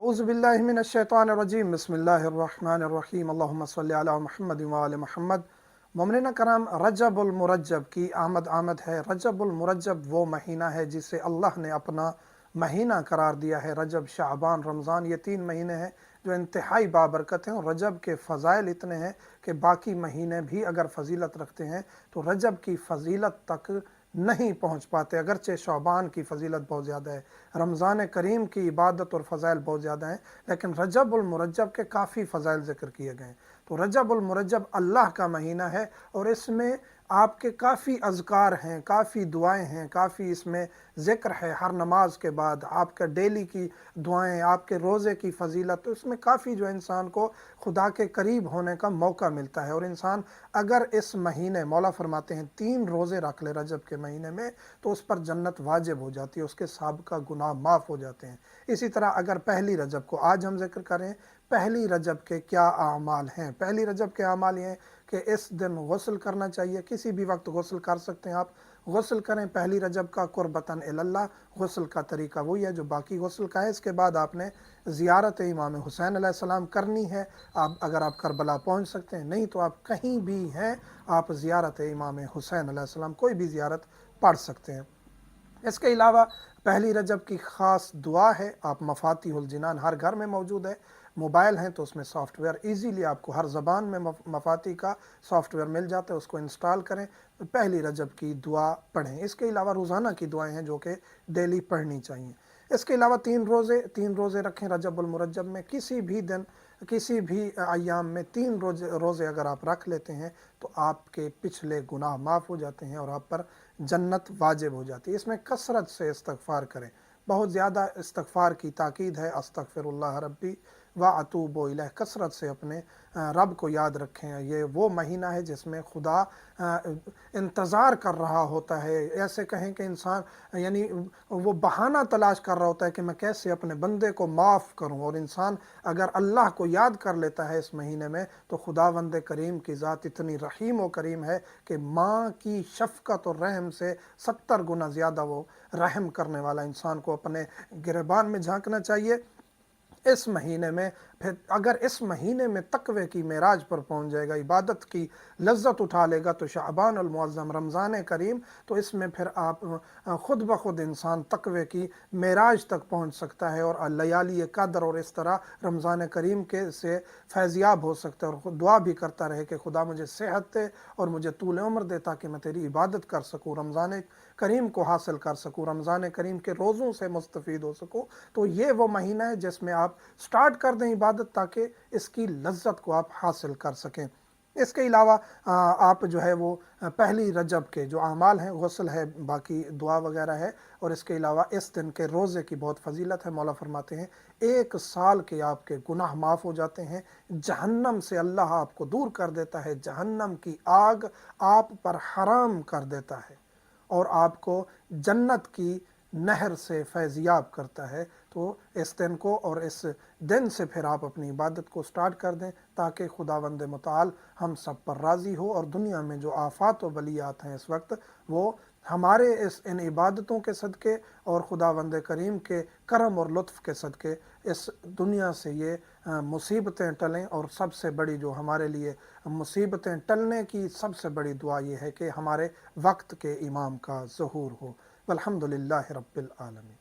अऊज़ु बिल्लाहि मिनश्शैतानिर्रजीम बिस्मिल्लाहिर्रहमानिर्रहीम अल्लाहुम्मा सल्लि अला मुहम्मद व आले मुहम्मद। मोमिनीन कराम, रजबुल मुरज्जब की आमद है। रजबुल मुरज्जब वो महीना है जिसे अल्लाह ने अपना महीना करार दिया है। रजब, शाबान, रमज़ान, ये 3 महीने हैं जो इंतहाई बाबरकत हैं, और रजब के फ़ज़ाइल इतने हैं कि बाकी महीने भी अगर फजीलत रखते हैं तो रजब की फजीलत तक नहीं पहुँच पाते। अगरचे शौबान की फजीलत बहुत ज़्यादा है, रमज़ान करीम की इबादत और फ़ज़ाइल बहुत ज़्यादा हैं, लेकिन रजबुल मुरज्जब के काफ़ी फ़ज़ाइल ज़िक्र किए गए हैं। तो रजबुल मुरज्जब अल्लाह का महीना है, और इसमें आपके काफ़ी अज़कार हैं, काफ़ी दुआएं हैं, काफ़ी इसमें ज़िक्र है। हर नमाज के बाद आपका डेली की दुआएं, आपके रोज़े की फ़जीलत, तो इसमें काफ़ी जो इंसान को खुदा के करीब होने का मौका मिलता है। और इंसान अगर इस महीने, मौला फरमाते हैं 3 रोज़े रख ले रजब के महीने में, तो उस पर जन्नत वाजिब हो जाती है, उसके साबिक़ा गुनाह माफ़ हो जाते हैं। इसी तरह अगर पहली रजब को आज हम जिक्र करें, पहली रजब के क्या आमाल हैं। पहली रजब के आमाल ये हैं कि इस दिन गुस्ल करना चाहिए, किसी भी वक्त गुस्ल कर सकते हैं आप, गुस्ल करें पहली रजब का कुर्बतन इल्लल्लाह। गुस्ल का तरीका वही है जो बाकी गुस्ल का है। इसके बाद आपने ज़ियारत इमाम हुसैन अलैहिस्सलाम करनी है। आप अगर आप करबला पहुंच सकते हैं, नहीं तो आप कहीं भी हैं, आप ज़ियारत इमाम हुसैन अलैहिस्सलाम कोई भी ज़ियारत पढ़ सकते हैं। इसके अलावा पहली रजब की ख़ास दुआ है, आप मफ़ातिहुल जिनान हर घर में मौजूद है। मोबाइल हैं तो उसमें सॉफ्टवेयर इजीली आपको हर ज़बान में मफ़ाती का सॉफ्टवेयर मिल जाता है, उसको इंस्टॉल करें, पहली रजब की दुआ पढ़ें। इसके अलावा रोज़ाना की दुआएं हैं जो कि डेली पढ़नी चाहिए। इसके अलावा 3 रोज़े रखें रजबुल मुरज्जब में। किसी भी दिन, किसी भी अय्याम में 3 रोज़े अगर आप रख लेते हैं तो आपके पिछले गुनाह माफ़ हो जाते हैं और आप पर जन्नत वाजिब हो जाती है। इसमें कसरत से इस्तग़फ़ार करें, बहुत ज़्यादा इस्तग़फ़ार की ताकीद है। अस्तग़फ़िरुल्लाह रब्बी व अतूबु इलैह, कसरत से अपने रब को याद रखें। ये वो महीना है जिसमें खुदा इंतज़ार कर रहा होता है। ऐसे कहें कि इंसान यानी वो बहाना तलाश कर रहा होता है कि मैं कैसे अपने बंदे को माफ़ करूं। और इंसान अगर अल्लाह को याद कर लेता है इस महीने में, तो खुदावंद करीम की ज़ात इतनी रहीम व करीम है कि माँ की शफ़क़त और रहम से 70 गुना ज़्यादा वो रहम करने वाला। इंसान को अपने गिरबान में झांकना चाहिए इस महीने में। फिर अगर इस महीने में तकवे की मेराज पर पहुंच जाएगा, इबादत की लज्जत उठा लेगा, तो शाबान अल मुअज़्ज़म, रमज़ान करीम, तो इसमें फिर आप ख़ुद ब खुद इंसान तकवे की मेराज तक पहुंच सकता है और लयाली कदर और इस तरह रमज़ान करीम के से फैज़याब हो सकता है। और दुआ भी करता रहे कि खुदा मुझे सेहत दे और मुझे तूल उम्र दे, ताकि मैं तेरी इबादत कर सकूँ, रमज़ान करीम को हासिल कर सकूँ, रमज़ान करीम के रोज़ों से मुस्तफ़ीद हो सकूँ। तो ये वो महीना है जिसमें आप स्टार्ट कर दें इबादत, ताकि इसकी लज्जत को आप हासिल कर सकें। इसके अलावा आप जो है वो पहली रजब के जो अमाल हैं, गुस्ल है, बाकी दुआ वगैरह है, और इसके अलावा इस दिन के रोज़े की बहुत फजीलत है। मौला फरमाते हैं 1 साल के आपके गुनाह माफ़ हो जाते हैं, जहन्नम से अल्लाह आपको दूर कर देता है, जहन्नम की आग आप पर हराम कर देता है और आपको जन्नत की नहर से फैज़याब करता है। तो इस दिन को और इस दिन से फिर आप अपनी इबादत को स्टार्ट कर दें, ताकि खुदावंद मुताल हम सब पर राज़ी हो, और दुनिया में जो आफ़ात व बलियात हैं इस वक्त, वो हमारे इन इबादतों के सदक़े और खुदावंद करीम के करम और लुत्फ़ के सदक़े इस दुनिया से ये मुसीबतें टलें। और सबसे बड़ी जो हमारे लिए मुसीबतें टलने की सबसे बड़ी दुआ ये है कि हमारे वक्त के इमाम का ज़हूर हो। वल्हम्दुलिल्लाहि रब्बिल आलमीन।